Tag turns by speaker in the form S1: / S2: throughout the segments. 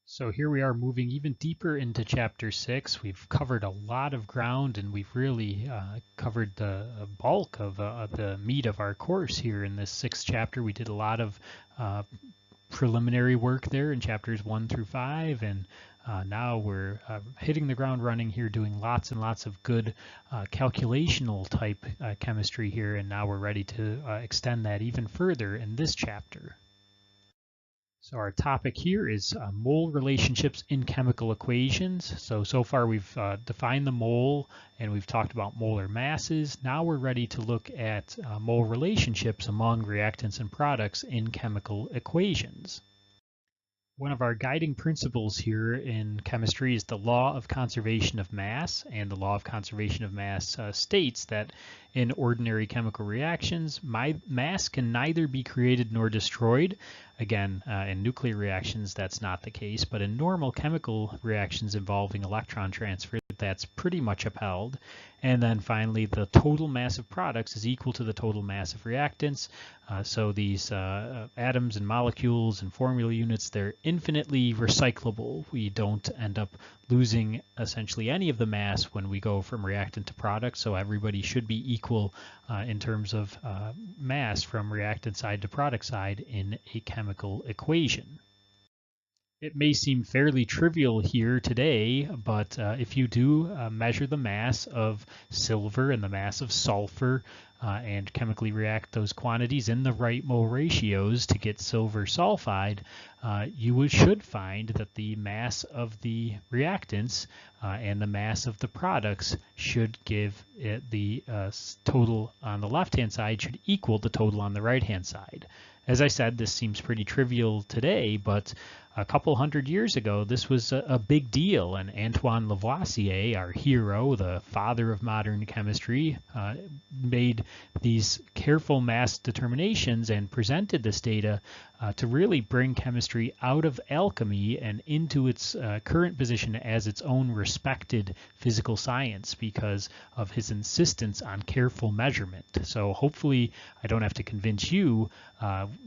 S1: So here we are moving even deeper into chapter 6. We've covered a lot of ground and we've really covered the bulk of the meat of our course here in this 6th chapter. We did a lot of preliminary work there in chapters 1 through 5, and now we're hitting the ground running here, doing lots and lots of good calculational type chemistry here, and now we're ready to extend that even further in this chapter. So our topic here is mole relationships in chemical equations. So far we've defined the mole and we've talked about molar masses. Now we're ready to look at mole relationships among reactants and products in chemical equations. One of our guiding principles here in chemistry is the law of conservation of mass, and the law of conservation of mass states that in ordinary chemical reactions, mass can neither be created nor destroyed. Again, in nuclear reactions, that's not the case, but in normal chemical reactions involving electron transfer, that's pretty much upheld. And then finally, the total mass of products is equal to the total mass of reactants. So these atoms and molecules and formula units, they're infinitely recyclable. We don't end up losing essentially any of the mass when we go from reactant to product. So everybody should be equal in terms of mass from reactant side to product side in a chemical equation. It may seem fairly trivial here today, but if you do measure the mass of silver and the mass of sulfur and chemically react those quantities in the right mole ratios to get silver sulfide, you should find that the mass of the reactants and the mass of the products should give it the total on the left-hand side should equal the total on the right-hand side. As I said, this seems pretty trivial today, but a couple hundred years ago, this was a big deal, and Antoine Lavoisier, our hero, the father of modern chemistry, made these careful mass determinations and presented this data to really bring chemistry out of alchemy and into its current position as its own respected physical science because of his insistence on careful measurement. So hopefully I don't have to convince you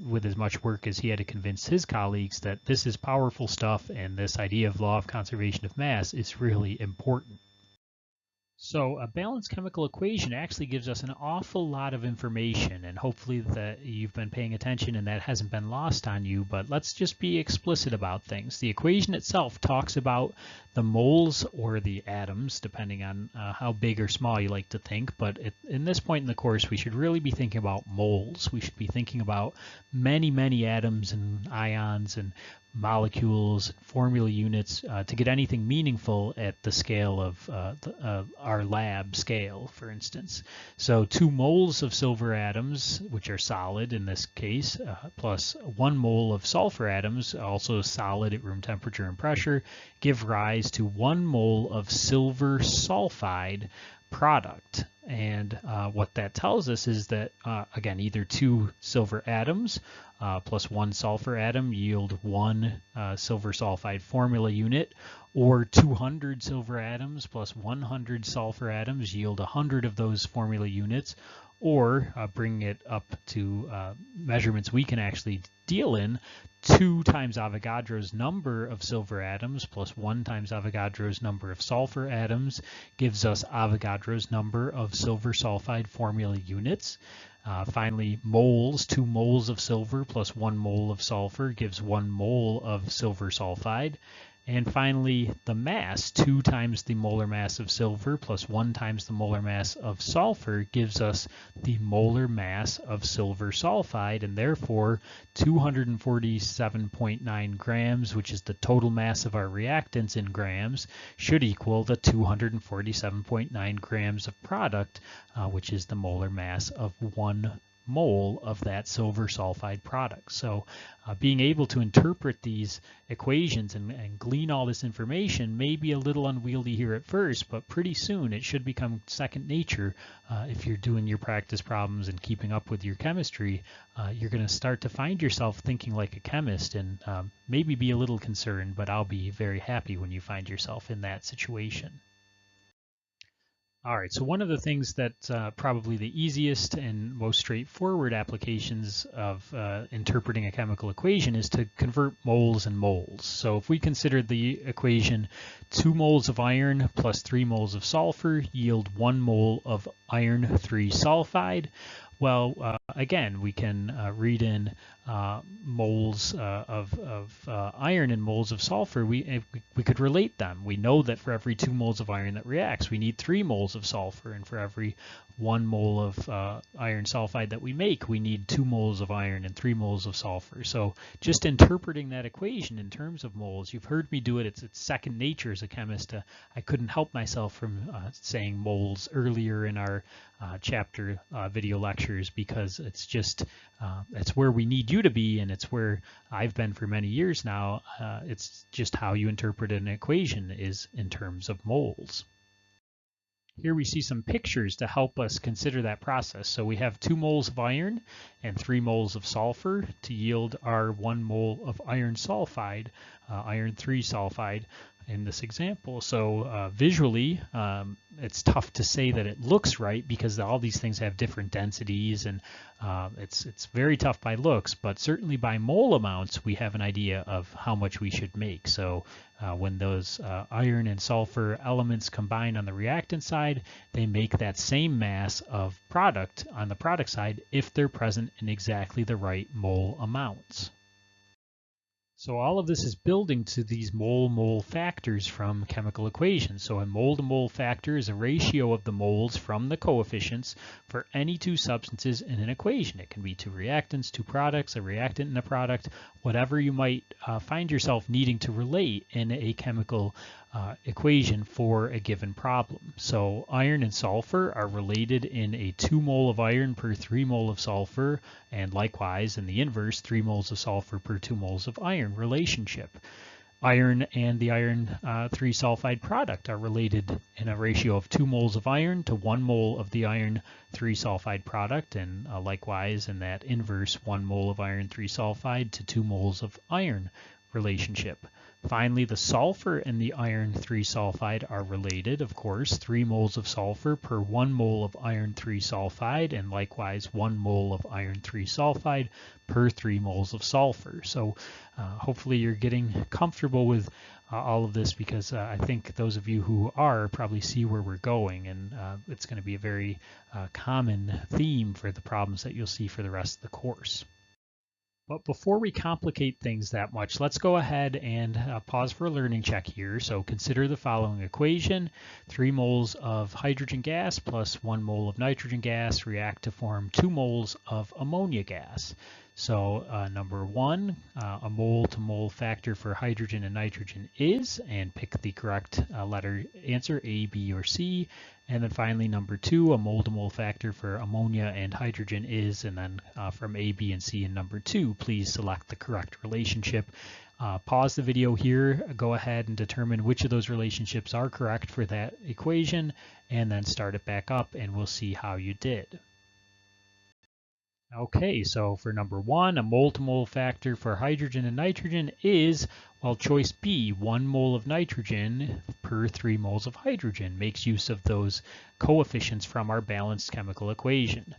S1: with as much work as he had to convince his colleagues that this is powerful stuff and this idea of law of conservation of mass is really important. So a balanced chemical equation actually gives us an awful lot of information, and hopefully that you've been paying attention and that hasn't been lost on you, but let's just be explicit about things. The equation itself talks about the moles or the atoms, depending on how big or small you like to think, but in this point in the course we should really be thinking about moles. We should be thinking about many, many atoms and ions and molecules, formula units to get anything meaningful at the scale of our lab scale, for instance. So 2 moles of silver atoms, which are solid in this case, plus 1 mole of sulfur atoms, also solid at room temperature and pressure, give rise to 1 mole of silver sulfide product. And what that tells us is that, again, either 2 silver atoms plus 1 sulfur atom yield 1 silver sulfide formula unit, or 200 silver atoms plus 100 sulfur atoms yield 100 of those formula units, or bringing it up to measurements we can actually deal in, 2 times Avogadro's number of silver atoms plus 1 times Avogadro's number of sulfur atoms gives us Avogadro's number of silver sulfide formula units. Finally, moles, 2 moles of silver plus 1 mole of sulfur gives 1 mole of silver sulfide. And finally, the mass, 2 times the molar mass of silver plus 1 times the molar mass of sulfur gives us the molar mass of silver sulfide, and therefore 247.9 grams, which is the total mass of our reactants in grams, should equal the 247.9 grams of product, which is the molar mass of 1 mole of that silver sulfide product. So being able to interpret these equations and glean all this information may be a little unwieldy here at first, but pretty soon it should become second nature. If you're doing your practice problems and keeping up with your chemistry, you're going to start to find yourself thinking like a chemist, and maybe be a little concerned, but I'll be very happy when you find yourself in that situation. All right, so one of the things that probably the easiest and most straightforward applications of interpreting a chemical equation is to convert moles and moles. So if we consider the equation 2 moles of iron plus 3 moles of sulfur yield 1 mole of iron 3 sulfide, well, again, we can read in moles of iron and moles of sulfur. We could relate them. We know that for every 2 moles of iron that reacts, we need 3 moles of sulfur, and for every 1 mole of iron sulfide that we make, we need 2 moles of iron and 3 moles of sulfur. So just interpreting that equation in terms of moles, you've heard me do it. It's second nature as a chemist. I couldn't help myself from saying moles earlier in our chapter video lectures, because it's just it's where we need you to be, and it's where I've been for many years now. It's just how you interpret an equation is in terms of moles. Here we see some pictures to help us consider that process. So we have 2 moles of iron and 3 moles of sulfur to yield our 1 mole of iron sulfide, iron 3 sulfide in this example. So visually, it's tough to say that it looks right because all these things have different densities, and it's very tough by looks, but certainly by mole amounts, we have an idea of how much we should make. So when those iron and sulfur elements combine on the reactant side, they make that same mass of product on the product side if they're present in exactly the right mole amounts. So all of this is building to these mole-mole factors from chemical equations. So a mole-to-mole factor is a ratio of the moles from the coefficients for any 2 substances in an equation. It can be 2 reactants, 2 products, a reactant and a product, whatever you might find yourself needing to relate in a chemical equation for a given problem. So iron and sulfur are related in a 2 mole of iron per 3 mole of sulfur, and likewise in the inverse, 3 moles of sulfur per 2 moles of iron relationship. Iron and the iron 3 sulfide product are related in a ratio of 2 moles of iron to 1 mole of the iron 3 sulfide product, and likewise in that inverse, 1 mole of iron 3 sulfide to 2 moles of iron relationship. Finally, the sulfur and the iron 3 sulfide are related, of course, 3 moles of sulfur per 1 mole of iron 3 sulfide, and likewise 1 mole of iron 3 sulfide per 3 moles of sulfur. So hopefully you're getting comfortable with all of this, because I think those of you who are probably see where we're going, and it's going to be a very common theme for the problems that you'll see for the rest of the course. But before we complicate things that much, let's go ahead and pause for a learning check here. So consider the following equation. 3 moles of hydrogen gas plus 1 mole of nitrogen gas react to form 2 moles of ammonia gas. So number 1, a mole-to-mole factor for hydrogen and nitrogen is, and pick the correct letter answer, A, B, or C. And then finally, number 2, a mole-to-mole factor for ammonia and hydrogen is, and then from A, B, and C in number 2, please select the correct relationship. Pause the video here, go ahead and determine which of those relationships are correct for that equation, and then start it back up, and we'll see how you did. Okay, so for number 1, a mole-to-mole factor for hydrogen and nitrogen is, well, choice B, 1 mole of nitrogen per 3 moles of hydrogen. Makes use of those coefficients from our balanced chemical equation.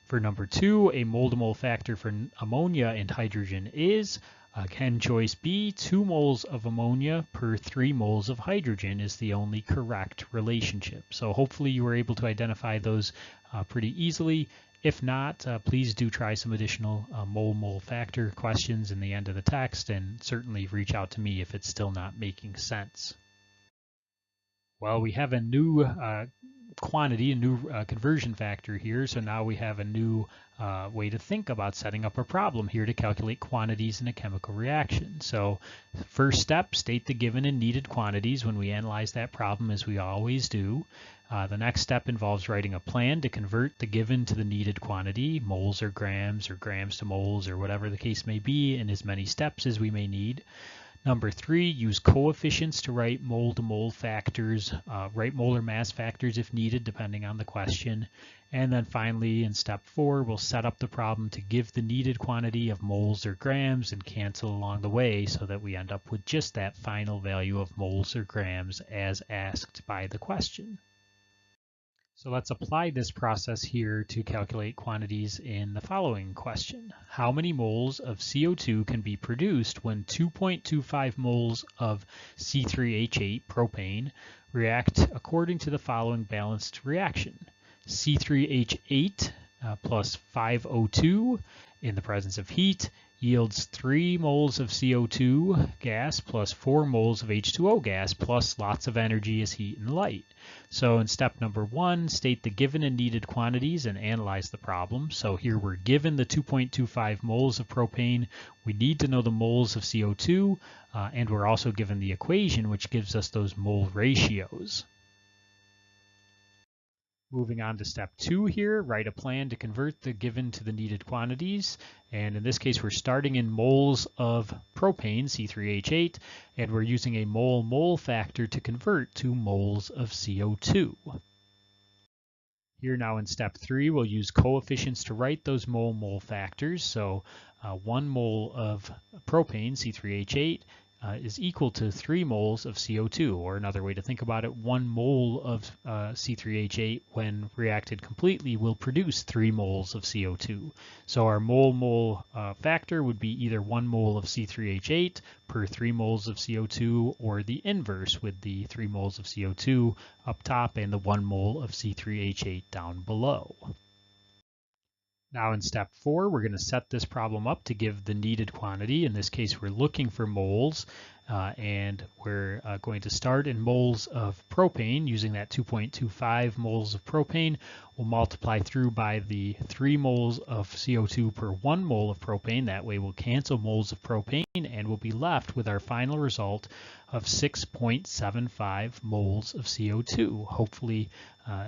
S1: For number 2, a mole-to-mole factor for ammonia and hydrogen is, again, choice B, 2 moles of ammonia per 3 moles of hydrogen is the only correct relationship. So hopefully you were able to identify those pretty easily. If not, please do try some additional mole-mole factor questions in the end of the text, and certainly reach out to me if it's still not making sense. Well, we have a new quantity, a new conversion factor here, so now we have a new way to think about setting up a problem here to calculate quantities in a chemical reaction. So first step, state the given and needed quantities when we analyze that problem, as we always do. The next step involves writing a plan to convert the given to the needed quantity, moles or grams to moles, or whatever the case may be, in as many steps as we may need. Number 3, use coefficients to write mole-to-mole factors, write molar mass factors if needed, depending on the question. And then finally, in step 4, we'll set up the problem to give the needed quantity of moles or grams and cancel along the way so that we end up with just that final value of moles or grams as asked by the question. So let's apply this process here to calculate quantities in the following question. How many moles of CO2 can be produced when 2.25 moles of C3H8 propane react according to the following balanced reaction? C3H8 plus 5O2 in the presence of heat yields 3 moles of CO2 gas plus 4 moles of H2O gas plus lots of energy as heat and light. So in step number 1, state the given and needed quantities and analyze the problem. So here we're given the 2.25 moles of propane. We need to know the moles of CO2, and we're also given the equation, which gives us those mole ratios. Moving on to step 2 here, write a plan to convert the given to the needed quantities. And in this case, we're starting in moles of propane, C3H8, and we're using a mole-mole factor to convert to moles of CO2. Here now in step 3, we'll use coefficients to write those mole-mole factors. So 1 mole of propane, C3H8, is equal to 3 moles of CO2, or another way to think about it, 1 mole of C3H8 when reacted completely will produce 3 moles of CO2. So our mole-mole factor would be either 1 mole of C3H8 per 3 moles of CO2, or the inverse with the 3 moles of CO2 up top and the 1 mole of C3H8 down below. Now in step 4, we're going to set this problem up to give the needed quantity. In this case, we're looking for moles, and we're going to start in moles of propane using that 2.25 moles of propane. We'll multiply through by the 3 moles of CO2 per 1 mole of propane. That way we'll cancel moles of propane and we'll be left with our final result of 6.75 moles of CO2. Hopefully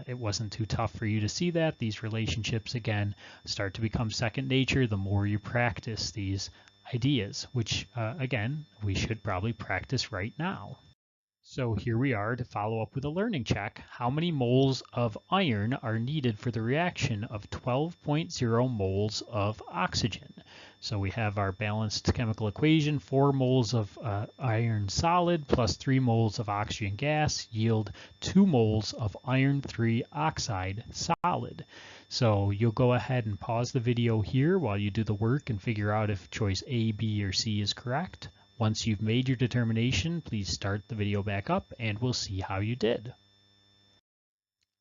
S1: it wasn't too tough for you to see that. These relationships, again, start to become second nature the more you practice these ideas, which, again, we should probably practice right now. So here we are to follow up with a learning check. How many moles of iron are needed for the reaction of 12.0 moles of oxygen? So we have our balanced chemical equation, 4 moles of iron solid plus 3 moles of oxygen gas yield 2 moles of iron 3 oxide solid. So you'll go ahead and pause the video here while you do the work and figure out if choice A, B, or C is correct. Once you've made your determination, please start the video back up and we'll see how you did.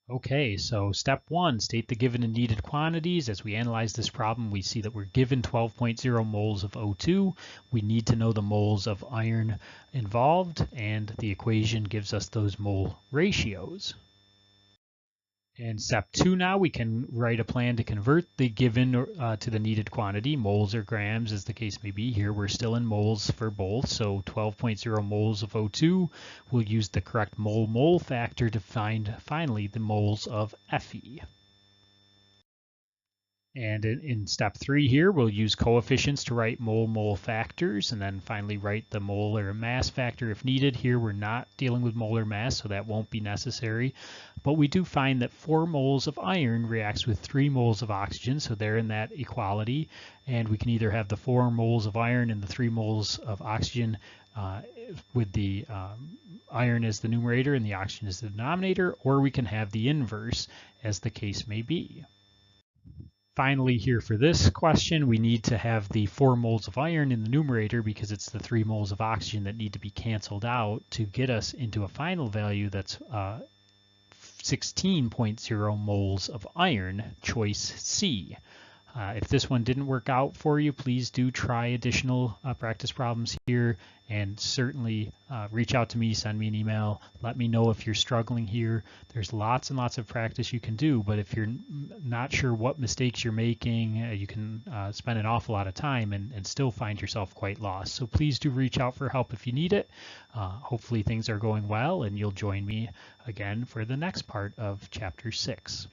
S1: Okay, so step 1, state the given and needed quantities. As we analyze this problem, we see that we're given 12.0 moles of O2. We need to know the moles of iron involved, and the equation gives us those mole ratios. In step 2 now, we can write a plan to convert the given to the needed quantity, moles or grams as the case may be. Here we're still in moles for both, so 12.0 moles of O2. We'll use the correct mole-mole factor to find finally the moles of Fe. And in step 3 here, we'll use coefficients to write mole-mole factors, and then finally write the molar mass factor if needed. Here we're not dealing with molar mass, so that won't be necessary. But we do find that 4 moles of iron reacts with 3 moles of oxygen, so they're in that equality. And we can either have the 4 moles of iron and the 3 moles of oxygen with the iron as the numerator and the oxygen as the denominator, or we can have the inverse as the case may be. Finally, here for this question, we need to have the 4 moles of iron in the numerator because it's the 3 moles of oxygen that need to be canceled out to get us into a final value that's 16.0 moles of iron, choice C. If this one didn't work out for you, please do try additional practice problems here, and certainly reach out to me, send me an email, let me know if you're struggling here. There's lots and lots of practice you can do, but if you're not sure what mistakes you're making, you can spend an awful lot of time and still find yourself quite lost. So please do reach out for help if you need it. Hopefully things are going well, and you'll join me again for the next part of Chapter 6.